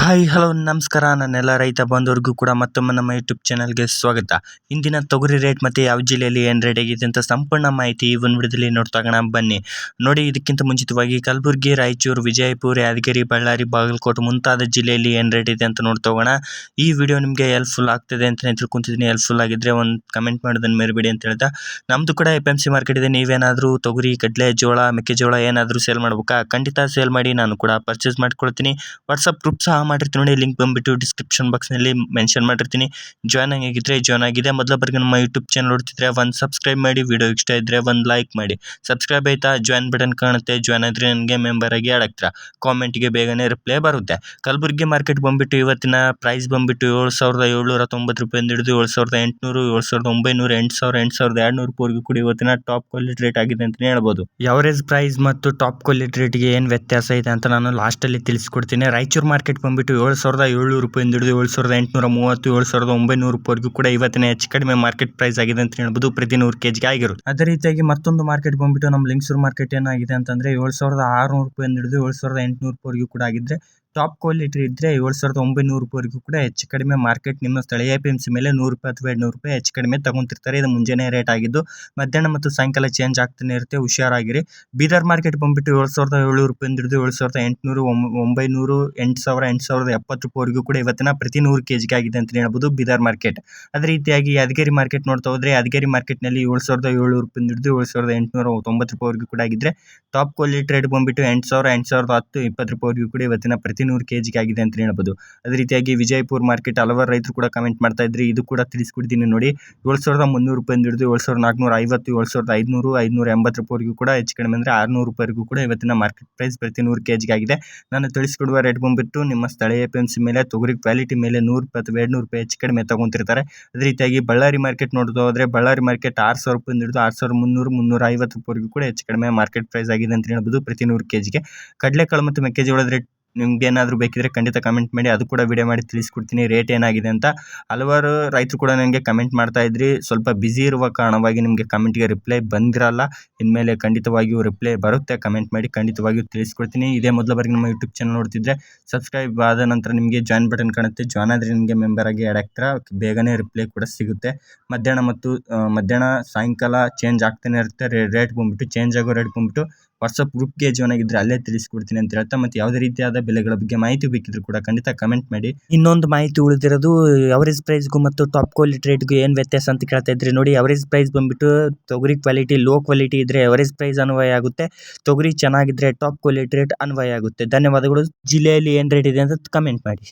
Hi hello ನಮಸ್ಕಾರ. ನನ್ನೆಲ್ಲ ರೈತ ಬಾಂಧವರಿಗೂ ಕೂಡ ಮತ್ತೊಮ್ಮೆ ನಮ್ಮ ಯೂಟ್ಯೂಬ್ ಚಾನಲ್ಗೆ ಸ್ವಾಗತ. ಇಂದಿನ ತೊಗರಿ ರೇಟ್ ಮತ್ತು ಯಾವ ಜಿಲ್ಲೆಯಲ್ಲಿ ಏನು ರೇಟ್ ಆಗಿದೆ ಅಂತ ಸಂಪೂರ್ಣ ಮಾಹಿತಿ ಈ ಒಂದು ವಿಡಿಯೋದಲ್ಲಿ ನೋಡ್ತಾಗೋಣ ಬನ್ನಿ. ನೋಡಿ, ಇದಕ್ಕಿಂತ ಮುಂಚಿತವಾಗಿ ಕಲಬುರಗಿ, ರಾಯಚೂರು, ವಿಜಯಪುರ, ಯಾದಗಿರಿ, ಬಳ್ಳಾರಿ, ಬಾಗಲಕೋಟೆ ಮುಂತಾದ ಜಿಲ್ಲೆಯಲ್ಲಿ ಏನು ರೇಟ್ ಇದೆ ಅಂತ ನೋಡ್ತೋಗೋಣ. ಈ ವಿಡಿಯೋ ನಿಮಗೆ ಹೆಲ್ಪ್ಫುಲ್ ಆಗ್ತದೆ ಅಂತ ತಿಳ್ಕೊತಿದ್ದೀನಿ. ಹೆಲ್ಪ್ಫುಲ್ ಆಗಿದ್ದರೆ ಒಂದು ಕಮೆಂಟ್ ಮಾಡೋದನ್ನು ಮರಿಬೇಡಿ ಅಂತ ಹೇಳ್ತಾ, ನಮ್ಮದು ಕೂಡ FMC ಮಾರ್ಕೆಟ್ ಇದೆ. ನೀವೇನಾದರೂ ತೊಗರಿ, ಕಡಲೆ, ಜೋಳ, ಮೆಕ್ಕೆಜೋಳ ಏನಾದರೂ ಸೇಲ್ ಮಾಡ್ಬೇಕಾ? ಖಂಡಿತ ಸೇಲ್ ಮಾಡಿ, ನಾನು ಕೂಡ ಪರ್ಚೇಸ್ ಮಾಡ್ಕೊಳ್ತೀನಿ. ವಾಟ್ಸಪ್ ಗ್ರೂಪ್ ಸಹ ಮಾಡಿರ್ತೀನಿ ನೋಡಿ, ಲಿಂಕ್ ಬಂದುಬಿಟ್ಟು ಡಿಸ್ಕ್ರಿಪ್ಷನ್ ಬಾಕ್ಸ್ನಲ್ಲಿ ಮೆನ್ಷನ್ ಮಾಡಿರ್ತೀನಿ. ಜಾಯ್ನ್ ಆಗಿದ್ರೆ ಜಾಯ್ನ್ ಆಗಿದೆ. ಮೊದಲಬರಿಗೆ ನಮ್ಮ ಯೂಟ್ಯೂಬ್ ಚಾನಲ್ ನೋಡ್ತಿದ್ರೆ ಒಂದು ಸಬ್ಸ್ಕ್ರೈಬ್ ಮಾಡಿ, ವಿಡಿಯೋ ಇಷ್ಟ ಇದ್ದರೆ ಒಂದು ಲೈಕ್ ಮಾಡಿ. ಸಬ್ಸ್ಕ್ರೈಬ್ ಆಯ್ತಾ? ಜಾಯ್ನ್ ಬಟನ್ ಕಾಣುತ್ತೆ, ಜಾಯ್ನ್ ಆದರೆ ನನಗೆ ಮೆಂಬರ್ ಆಗಿ ಆಡ್ ಆಗ್ತೀರಾ. ಕಾಮೆಂಟ್ಗೆ ಬೇಗನೆ ರಿಪ್ಲೈ ಬರುತ್ತೆ. ಕಲಬುರಗಿ ಮಾರ್ಕೆಟ್ ಬಂದುಬಿಟ್ಟು ಇವತ್ತಿನ ಪ್ರೈಸ್ ಬಂದುಬಿಟ್ಟು 7,790 ರೂಪಾಯಿಂದ ಹಿಡಿದು 7,800, 7,900, 8,000, 8,200 ರೂಪಾಯಿವರೆಗೂ ಕೂಡ ಇವತ್ತಿನ ಟಾಪ್ ಕ್ವಾಲಿಟಿ ರೇಟ್ ಆಗಿದೆ ಅಂತಲೇ ಹೇಳ್ಬೋದು. ಎವರೇಜ್ ಪ್ರೈಸ್ ಮತ್ತು ಟಾಪ್ ಕ್ವಾಲಿಟಿ ರೇಟ್ಗೆ ಏನು ವ್ಯತ್ಯಾಸ ಇದೆ ಅಂತ ನಾನು ಲಾಸ್ಟಲ್ಲಿ ತಿಳಿಸ್ಕೊಡ್ತೀನಿ. ರಾಯಚೂರು ಮಾರ್ಕೆಟ್ ಬಂದುಬಿಟ್ಟು 7,700 ರೂಪಾಯಿಂದ ಹಿಡಿದು 7,830, 7,900 ರೂಪಾಯಿವರೆಗೂ ಕೂಡ ಇವತ್ತಿನ ಹೆಚ್ಚು ಕಡಿಮೆ ಮಾರ್ಕೆಟ್ ಪ್ರೈಸ್ ಆಗಿದೆ ಅಂತ ಹೇಳ್ಬೋದು. ಪ್ರತಿ 100 kg ಆಗಿರುತ್ತೆ. ಅದೇ ರೀತಿಯಾಗಿ ಮತ್ತೊಂದು ಮಾರ್ಕೆಟ್ ಬಂದುಬಿಟ್ಟು ನಮ್ಮ ಲಿಂಗಸೂರು ಮಾರ್ಕೆಟ್ ಏನಾಗಿದೆ ಅಂತಂದರೆ 7,600 ರೂಪಾಯಿಂದ ಹಿಡಿದು 7,800 ರೂಪಾಯಿವರೆಗೂ ಕೂಡ ಆಗಿದ್ರೆ, ಟಾಪ್ ಕ್ವಾಲಿಟಿ ಇದ್ದರೆ 7,900 ರೂಪಾಯಿವರೆಗೂ ಕೂಡ ಹೆಚ್ಚು ಕಡಿಮೆ ಮಾರ್ಕೆಟ್ ನಿಮ್ಮ ಸ್ಥಳೀಯ FMC ಮೇಲೆ 100 ರೂಪಾಯಿ ಅಥವಾ 200 ರೂಪಾಯಿ ಹೆಚ್ಚು ಕಡಿಮೆ ತಗೊಂತಿರ್ತಾರೆ. ಇದು ಮುಂಜಾನೆ ರೇಟ್ ಆಗಿದ್ದು ಮಧ್ಯಾಹ್ನ ಮತ್ತು ಸಾಯಂಕಾಲ ಚೇಂಜ್ ಆಗ್ತಾನೆ ಇರುತ್ತೆ, ಹುಷಾರಾಗಿರಿ. ಬೀದರ್ ಮಾರ್ಕೆಟ್ ಬಂದುಬಿಟ್ಟು 7,700 ರೂಪಾಯಿಂದ ಹಿಡಿದು 7,800, 900, 8,000, 8,070 ರೂಪಾಯಿವರೆಗೂ ಕೂಡ ಇವತ್ತಿನ ಪ್ರತಿ 100 kg ಆಗಿದೆ ಅಂತ ಹೇಳ್ಬೋದು ಬೀದರ್ ಮಾರ್ಕೆಟ್. ಅದೇ ರೀತಿಯಾಗಿ ಯಾದಗಿರಿ ಮಾರ್ಕೆಟ್ ನೋಡ್ತಾ ಹೋದರೆ, ಯಾದಗಿರಿ ಮಾರ್ಕೆಟ್ನಲ್ಲಿ 7,700 ರೂಪಾಯಿಂದ ಹಿಡಿದು 7,890 ರೂಪಾಯಿವರೆಗೂ ಕೂಡ ಆಗಿದ್ರೆ, ಟಾಪ್ ಕ್ವಾಲಿಟಿ ರೇಟ್ ಬಂದುಬಿಟ್ಟು 8,000, 8,010, 20 ರೂಪಾಯಿವರೆಗೂ ಕೂಡ ಇವತ್ತಿನ ಪ್ರತಿ 100 kg ಆಗಿದೆ ಅಂತ ಹೇಳ್ಬೋದು. ಅದೇ ರೀತಿಯಾಗಿ ವಿಜಯಪುರ ಮಾರ್ಕೆಟ್ ಹಲವಾರು ರೈತರು ಕೂಡ ಕಮೆಂಟ್ ಮಾಡ್ತಾ ಇದ್ರಿ, ಇದು ಕೂಡ ತಿಳಿಸ್ಕೊಡ್ತೀನಿ ನೋಡಿ. 7,300 ರೂಪಾಯಿಂದ ಹಿಡಿದು 7,450, 7,500, 580 ರೂಪಾಯಿವರೆಗೂ ಕೂಡ ಹೆಚ್ಚು ಕಡಿಮೆ ಅಂದರೆ 600 ರೂಪಾಯಿವರೆಗೂ ಕೂಡ ಇವತ್ತಿನ ಮಾರ್ಕೆಟ್ ಪ್ರೈಸ್ ಪ್ರತಿ 100 kg ಆಗಿದೆ. ನಾನು ತಿಳಿಸ್ಕೊಡುವ ರೇಟ್ ಬಂದುಬಿಟ್ಟು ನಿಮ್ಮ ಸ್ಥಳೀಯ FMC ಮೇಲೆ ತೊಗರಿ ಕ್ವಾಲಿಟಿ ಮೇಲೆ 100 ರೂಪಾಯಿ ಅಥವಾ 200 ರೂಪಾಯಿ ಹೆಚ್ಚು ಕಡಿಮೆ ತಗೊಂತಿರ್ತಾರೆ. ಅದೇ ರೀತಿಯಾಗಿ ಬಳ್ಳಾರಿ ಮಾರ್ಕೆಟ್ ನೋಡ್ತಾ ಹೋದರೆ, ಬಳ್ಳಾರಿ ಮಾರ್ಕೆಟ್ 6,000 ರೂಪಾಯಿಂದ ಹಿಡಿದು 6,300, 350 ರೂಪಾಯಿವರೆಗೂ ಕೂಡ ಹೆಚ್ಚು ಕಡಿಮೆ ಮಾರ್ಕೆಟ್ ಪ್ರೈಸ್ ಆಗಿದೆ ಅಂತ ಹೇಳ್ಬೋದು ಪ್ರತಿ 100 kg. ಕಡಲೆಕಾಳು ಮತ್ತು ಮೆಕ್ಕೆಜೋಳದ ರೇಟ್ ನಿಮ್ಗೆ ಏನಾದರೂ ಬೇಕಿದ್ರೆ ಖಂಡಿತ ಕಮೆಂಟ್ ಮಾಡಿ, ಅದು ಕೂಡ ವಿಡಿಯೋ ಮಾಡಿ ತಿಳಿಸ್ಕೊಡ್ತೀನಿ ರೇಟ್ ಏನಾಗಿದೆ ಅಂತ. ಹಲವಾರು ರೈತರು ಕೂಡ ನನಗೆ ಕಮೆಂಟ್ ಮಾಡ್ತಾ ಇದ್ರಿ, ಸ್ವಲ್ಪ ಬ್ಯುಸಿ ಇರುವ ಕಾರಣವಾಗಿ ನಿಮಗೆ ಕಮೆಂಟ್ಗೆ ರಿಪ್ಲೈ ಬಂದಿರಲ್ಲ. ಇನ್ಮೇಲೆ ಖಂಡಿತವಾಗಿಯೂ ರಿಪ್ಲೈ ಬರುತ್ತೆ, ಕಮೆಂಟ್ ಮಾಡಿ ಖಂಡಿತವಾಗಿಯೂ ತಿಳಿಸ್ಕೊಡ್ತೀನಿ. ಇದೇ ಮೊದಲ ಬಾರಿಗೆ ನಮ್ಮ ಯೂಟ್ಯೂಬ್ ಚಾನಲ್ ನೋಡ್ತಿದ್ರೆ ಸಬ್ಸ್ಕ್ರೈಬ್ ಆದ ನಂತರ ನಿಮಗೆ ಜಾಯ್ನ್ ಬಟನ್ ಕಾಣುತ್ತೆ, ಜಾಯ್ನ್ ಆದರೆ ನಿಮಗೆ ಮೆಂಬರ್ ಆಗಿ ಆ್ಯಡ್ ಆಗ್ತೀರಾ. ಬೇಗನೆ ರಿಪ್ಲೈ ಕೂಡ ಸಿಗುತ್ತೆ. ಮಧ್ಯಾಹ್ನ ಸಾಯಂಕಾಲ ಚೇಂಜ್ ಆಗ್ತಾನೆ ಇರುತ್ತೆ. ರೇಟ್ ಬಂದುಬಿಟ್ಟು ಚೇಂಜ್ ಆಗೋ ರೇಟ್ ಬಂದುಬಿಟ್ಟು ವಾಟ್ಸಪ್ ಗ್ರೂಪ್ಗೆ ಜಾಯ್ನ್ ಆಗಿದ್ರೆ ಅಲ್ಲೇ ತಿಳಿಸ್ಕೊಡ್ತೀನಿ ಅಂತ ಹೇಳ್ತಾ, ಮತ್ತು ಯಾವುದೇ ರೀತಿಯಾದ ಬೆಲೆಗಳ ಬಗ್ಗೆ ಮಾಹಿತಿ ಬೇಕಿದ್ರು ಕೂಡ ಖಂಡಿತ ಕಮೆಂಟ್ ಮಾಡಿ. ಇನ್ನೊಂದು ಮಾಹಿತಿ ಉಳಿದಿರೋದು ಎವರೇಜ್ ಪ್ರೈಸ್ಗೂ ಮತ್ತು ಟಾಪ್ ಕ್ವಾಲಿಟಿ ರೇಟ್ಗೂ ಏನು ವ್ಯತ್ಯಾಸ ಅಂತ ಕೇಳ್ತಾ ಇದ್ರಿ ನೋಡಿ. ಎವರೇಜ್ ಪ್ರೈಸ್ ಬಂದುಬಿಟ್ಟು ತೊಗರಿ ಕ್ವಾಲಿಟಿ ಲೋ ಕ್ವಾಲಿಟಿ ಇದ್ದರೆ ಎವರೇಜ್ ಪ್ರೈಸ್ ಅನ್ವಯ ಆಗುತ್ತೆ, ತೊಗರಿ ಚೆನ್ನಾಗಿದ್ದರೆ ಟಾಪ್ ಕ್ವಾಲಿಟಿ ರೇಟ್ ಅನ್ವಯ ಆಗುತ್ತೆ. ಧನ್ಯವಾದಗಳು. ಜಿಲ್ಲೆಯಲ್ಲಿ ಏನು ರೇಟ್ ಇದೆ ಅಂತ ಕಮೆಂಟ್ ಮಾಡಿ.